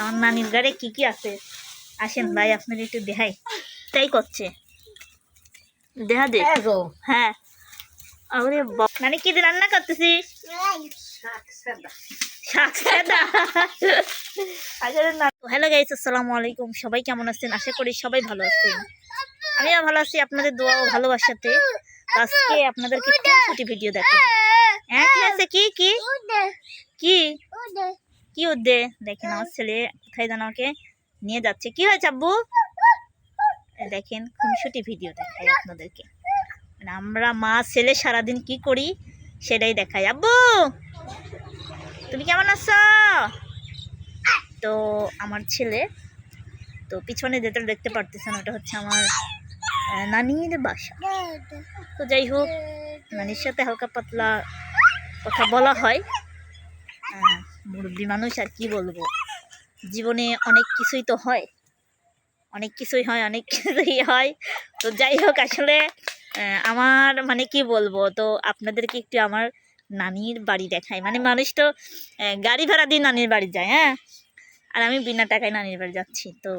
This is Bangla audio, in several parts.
আমার নানির ঘরে কি কি আছে আসেন ভাই আপনার একটু দেখাই। তাই করছে দেখা দে। হ্যাঁ আরে নানি কি দিয়ে রান্না করতেছিস? হ্যালো গাইস, আসসালামু আলাইকুম। সবাই কেমন আছেন? আশা করি সবাই ভালো আছেন। আমিও ভালো আছি আপনাদের দোয়া ও ভালোবাসাতে। আজকে আপনাদেরকে খুঁটি ভিডিও দেখাবো। হ্যাঁ কি আছে? কি কি কি কি উদ্দে দেখেন আমার ছেলে কোথায় যেন আমাকে নিয়ে যাচ্ছে। কি হয়েছে আব্বু? দেখেন খুনসুটি ভিডিও দেখাই আপনাদেরকে। মানে আমরা মা ছেলে সারাদিন কি করি সেটাই দেখাই। আব্বু তুমি কেমন আছো? তো আমার ছেলে তো পিছনে যেটা দেখতে পারতেছেন ওটা হচ্ছে আমার নানির বাসা। তো যাই হোক, নানির সাথে হালকা পাতলা কথা বলা হয়। মুরব্বী মানুষ আর কি বলবো, জীবনে অনেক কিছুই তো হয়, অনেক কিছুই হয়। তো যাই হোক, আসলে আমার মানে কি বলবো, তো আপনাদেরকে একটু আমার নানির বাড়ি দেখাই। মানে মানুষ তো গাড়ি ভাড়া দিয়ে নানির বাড়ি যায়, হ্যাঁ, আর আমি বিনা টাকায় নানির বাড়ি যাচ্ছি। তো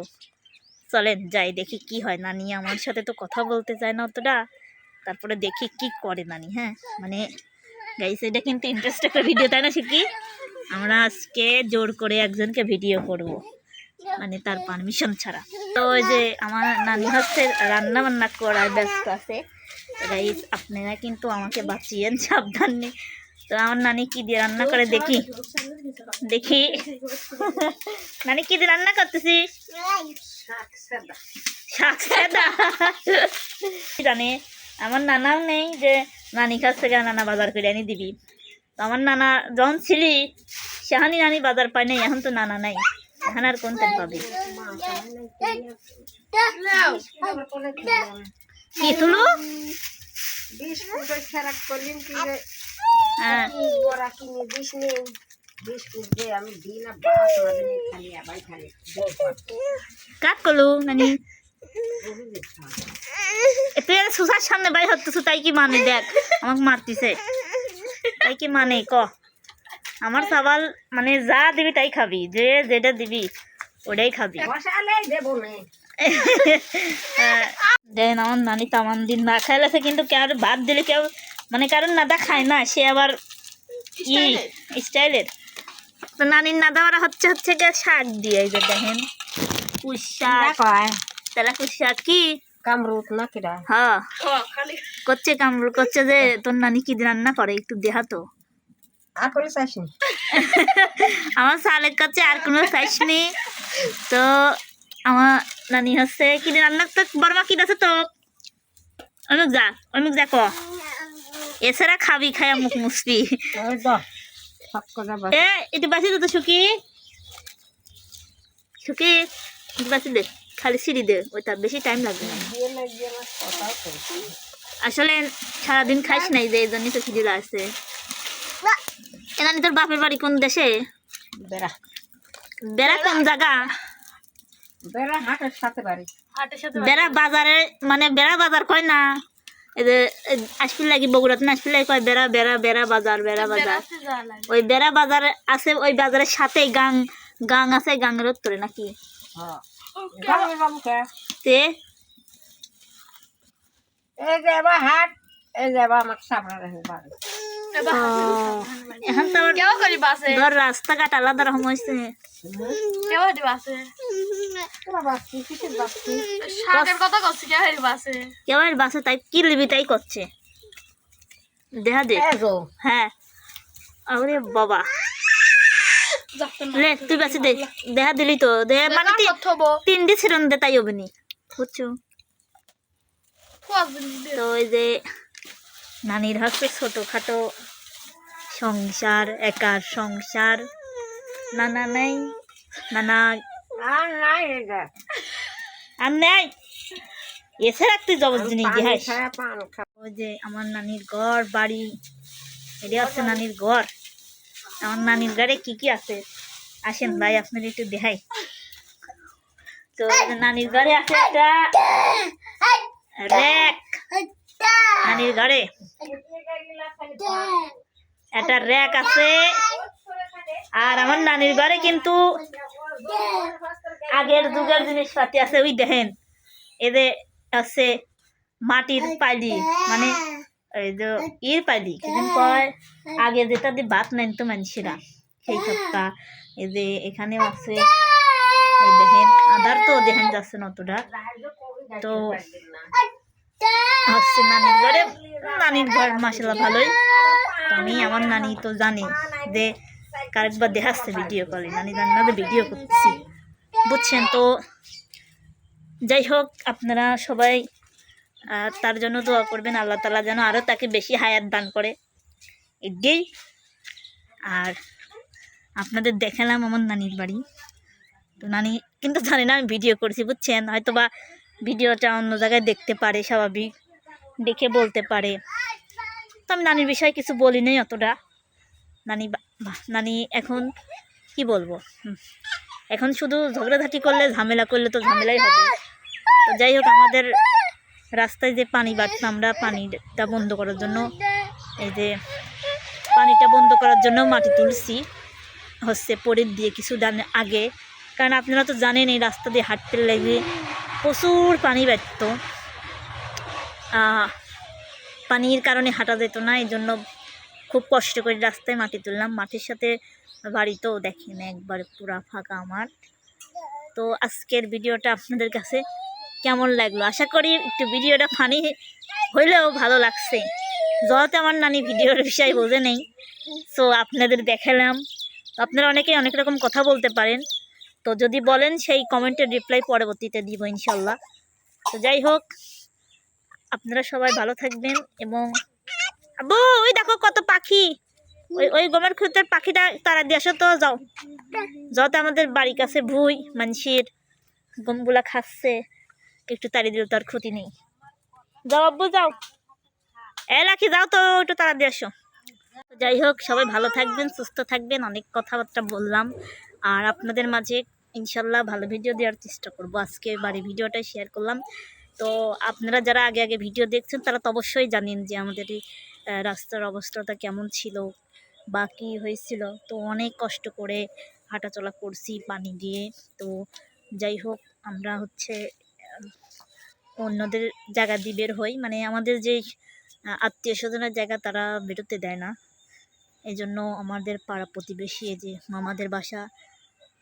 চলেন যাই, দেখি কি হয়। নানি আমার সাথে তো কথা বলতে চায় না অতটা, তারপরে দেখি কি করে নানি। হ্যাঁ মানে গাইস, এটা কিন্তু ইন্টারেস্ট একটা ভিডিও, তাই না? শিখি আমরা আজকে জোর করে একজনকে ভিডিও করব, মানে তার পারমিশন ছাড়া। তো ওই যে আমার নানি হচ্ছে রান্না বান্না করার ব্যস্ত আছে। গাইস আপনারা কিন্তু আমাকে বাঁচিয়েন, সাবধান নেই। তো আমার নানি কি দিয়ে রান্না করে দেখি দেখি নানি কি দিয়ে রান্না করতেছিস? শাক সাদা জানে। আমার নানাও নেই যে নানি কাছ থেকে নানা বাজার করে আনি দিবি। তো আমার নানা যখন ছিলি সেখানে নানি বাজার পাই নাই, এখন তো নানা নাই, এখন আর কোন তেল পাবি? কি তুলু? কাক কলু নানি তুই সুসার সামনে বাই হতেছ, তাই কি মানে? দেখ আমাকে মারতিছে, তাই কি মানে ক? আমার সবাল মানে যা দিবি তাই খাবি, যে যেটা দিবি ওটাই খাবি। দেন আমার নানি তামান দিন না খাইলেছে, কিন্তু কেউ ভাত দিলে কেউ মানে কারণ নাদা খায় না, সে আবার স্টাইলের। তো নানির নাদা ওরা হচ্ছে শাক দিয়ে, এই যে দেখেন পুঁই শাক, তেলা পুঁই শাক। কি কামরুত না কিরা? হ্যাঁ করছে কামরুল করছে। যে তোর নানি কি রান্না করে একটু দেহা তো। আর করে চাইনি আমার সালের কাছে আর কোনো চাইসনি। তো আমার নানি হচ্ছে কি রান্না তো বড়মা কি আছে তো অমুক যা ক এছাড়া খাবি খায়া মুখ মুসবি। এ একটু বাঁচি দে তো সুখী একটু বাঁচি দে, খালি সিঁড়ি দে, ওইটা বেশি টাইম লাগবে না। আসলে সারাদিন খাইস নাই যে, এই জন্যই তো খিদে লাগছে। এনানি তোর বাপের বাড়ি কোন দেশে? বেড়া কোন জায়গা? বেড়া বাজারে, মানে বেড়া বাজার কয় না, এই যে আসপিল লাগি বগুড়াতে না, আসপিল লাগি কয় বেড়া বেড়া বেড়া বাজার, বেড়া বাজার। ওই বেড়া বাজার আছে, ওই বাজারের সাথে গাং আছে, গাঙের উত্তরে নাকি তে এখন তো ধর রাস্তাঘাট আলাদা রকম হয়েছে। কেউ বাসে তাই কি লিবি তাই করছে, দেখা দে। হ্যাঁ আরে বাবা লে তুই বাসি দে, দেখা দিলি তো দে, মানে তিনটি ছিলেন দে, তাই হবেনি বুঝছো। তো ওই যে নানির হচ্ছে ছোটখাটো সংসার, একার সংসার, নানা নাই, নানা আর নাই, এছাড়া তুই জবর জিনিস দিহাস। ওই যে আমার নানির ঘর বাড়ি, এটা হচ্ছে নানির ঘর। আমার নানির ঘরে কি কি আছে আসেন ভাই আপনার একটু দেখাই। তো নানির ঘরে আছে একটা র্যাক, নানির ঘরে একটা র্যাক আছে। আর আমার নানির ঘরে কিন্তু আগের যুগের জিনিসপাতি আছে, ওই দেখেন এদের আছে মাটির পাইলি, মানে এই যে পাইলি কিন্তু কয় আগে যেটা দিয়ে ভাত নেন তো মানুষেরা, সেই সবটা এই যে এখানেও আছে। এই দেখেন আধার তো দেখেন যাচ্ছে নতটা। তো হচ্ছে নানির ঘর মাসাল্লাহ ভালোই। তো আমি আমার নানি তো জানি যে কারেকবার দেখাচ্ছে ভিডিও কলে, নানি জানি না যে ভিডিও করছি, বুঝছেন। তো যাই হোক, আপনারা সবাই তার জন্য দোয়া করবেন, আল্লাহ তাআলা যেন আরও তাকে বেশি হায়াত দান করে, এটাই। আর আপনাদের দেখালাম আমার নানির বাড়ি। তো নানি কিন্তু জানি না আমি ভিডিও করছি, বুঝছেন। হয়তো বা ভিডিওটা অন্য জায়গায় দেখতে পারে, স্বাভাবিক দেখে বলতে পারে। তো আমি নানির বিষয়ে কিছু বলি নাই অতটা। নানি এখন কি বলবো, এখন শুধু ঝগড়াঝাটি করলে, ঝামেলা করলে তো ঝামেলাই হবে। তো যাই হোক, আমাদের রাস্তায় যে পানি বাড়ছে, আমরা পানিটা বন্ধ করার জন্য, এই যে পানিটা বন্ধ করার জন্য মাটি তুলছি হচ্ছে পরের দিয়ে কিছুদিন আগে। কারণ আপনারা তো জানেন এই রাস্তা দিয়ে হাঁটতে লেগে প্রচুর পানি বাড়ত, পানির কারণে হাঁটা যেত না, এই জন্য খুব কষ্ট করে রাস্তায় মাটি তুললাম। মাটির সাথে বাড়িতেও দেখেন একবারে পুরা ফাঁকা মাঠ। তো আজকের ভিডিওটা আপনাদের কাছে কেমন লাগলো, আশা করি একটু ভিডিওটা ফানি হইলেও ভালো লাগছে। যত আমার নানি ভিডিওর বিষয় বোঝে নেই, সো আপনাদের দেখালাম। আপনারা অনেকেই অনেক রকম কথা বলতে পারেন, তো যদি বলেন সেই কমেন্টের রিপ্লাই পরবর্তীতে দিব ইনশাল্লাহ। তো যাই হোক, আপনারা সবাই ভালো থাকবেন। এবং আব্বু ওই দেখো কত পাখি, ওই গমের ক্ষেতের পাখিটা তারা দিয়ে আসো তো, যাও যত আমাদের বাড়ির কাছে ভুই মানুষের গমগুলা খাচ্ছে, একটু তাড়ি দিলে তার ক্ষতি নেই। যাও আব্বু যাও, লাখি যাও তো একটু তাড়া দিয়ে আসো। যাই হোক, সবাই ভালো থাকবেন, সুস্থ থাকবেন। অনেক কথাবার্তা বললাম, আর আপনাদের মাঝে ইনশাল্লাহ ভালো ভিডিও দেওয়ার চেষ্টা করব। আজকে বাড়ি ভিডিওটাই শেয়ার করলাম। তো আপনারা যারা আগে আগে ভিডিও দেখছেন তারা তো অবশ্যই জানেন যে আমাদের এই রাস্তার অবস্থাটা কেমন ছিল বা কী হয়েছিল। তো অনেক কষ্ট করে হাঁটাচলা করছি পানি দিয়ে। তো যাই হোক, আমরা হচ্ছে অন্যদের জায়গা দিয়ে বের হই, মানে আমাদের যেই আত্মীয় স্বজনের জায়গা তারা বেরোতে দেয় না, এই জন্য আমাদের পাড়া প্রতিবেশী এই যে মামাদের বাসা,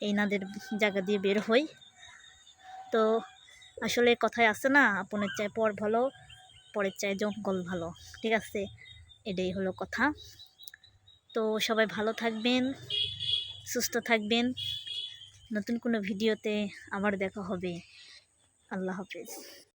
এনাদের জায়গা দিয়ে বের হই। তো আসলে কথায় আছে না, আপনের চাই পর ভালো, পরের চাই জঙ্গল ভালো, ঠিক আছে, এটাই হলো কথা। তো সবাই ভালো থাকবেন, সুস্থ থাকবেন। নতুন কোনো ভিডিওতে আবার দেখা হবে। আল্লাহ হাফেজ।